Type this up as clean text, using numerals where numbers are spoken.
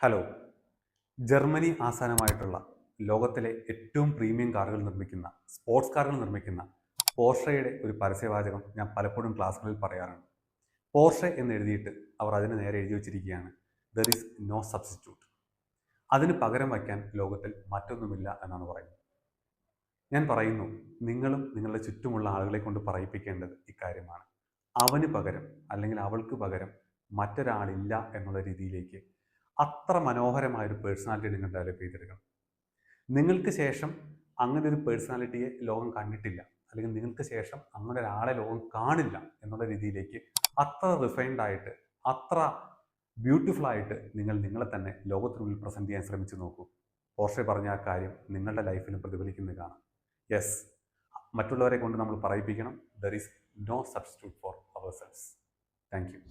Hello. Germany ആസ്ഥാനമായിട്ടുള്ള ലോകത്തിലെ ഏറ്റവും premium കാറുകൾ നിർമ്മിക്കുന്ന, സ്പോർട്സ് കാറുകൾ നിർമ്മിക്കുന്ന പോർഷയുടെ ഒരു പരസ്യവാചകം ഞാൻ പലപ്പോഴും ക്ലാസ്സുകളിൽ പറയാറുണ്ട്. പോർഷെ എന്ന് എഴുതിയിട്ട് അവർ അതിന് നേരെ എഴുതി വച്ചിരിക്കുകയാണ്, ദർ ഈസ് നോ സബ്സ്റ്റിറ്റ്യൂട്ട്. അതിന് പകരം വയ്ക്കാൻ ലോകത്തിൽ മറ്റൊന്നുമില്ല എന്നാണ് പറയുന്നത്. ഞാൻ പറയുന്നു, നിങ്ങളും നിങ്ങളുടെ ചുറ്റുമുള്ള ആളുകളെ കൊണ്ട് പറയിപ്പിക്കേണ്ടത് ഇക്കാര്യമാണ്. അവന് പകരം അല്ലെങ്കിൽ അവൾക്ക് പകരം മറ്റൊരാളില്ല എന്നുള്ള രീതിയിലേക്ക് അത്ര മനോഹരമായൊരു പേഴ്സണാലിറ്റി നിങ്ങൾ ഡെവലപ്പ് ചെയ്തെടുക്കണം. നിങ്ങൾക്ക് ശേഷം അങ്ങനെ ഒരു പേഴ്സണാലിറ്റിയെ ലോകം കണ്ടിട്ടില്ല, അല്ലെങ്കിൽ നിങ്ങൾക്ക് ശേഷം അങ്ങനെ ഒരാളെ ലോകം കാണില്ല എന്നുള്ള രീതിയിലേക്ക് അത്ര റിഫൈൻഡ് ആയിട്ട്, അത്ര ബ്യൂട്ടിഫുൾ ആയിട്ട് നിങ്ങൾ നിങ്ങളെ തന്നെ ലോകത്തിനുള്ളിൽ പ്രസൻറ്റ് ചെയ്യാൻ ശ്രമിച്ചു നോക്കൂ. പോർഷെ പറഞ്ഞ ആ കാര്യം നിങ്ങളുടെ ലൈഫിലും പ്രതിഫലിക്കുന്നത് കാണാം. യെസ്, മറ്റുള്ളവരെ കൊണ്ട് നമ്മൾ പറയിപ്പിക്കണം, there is no substitute for ourselves. Thank U.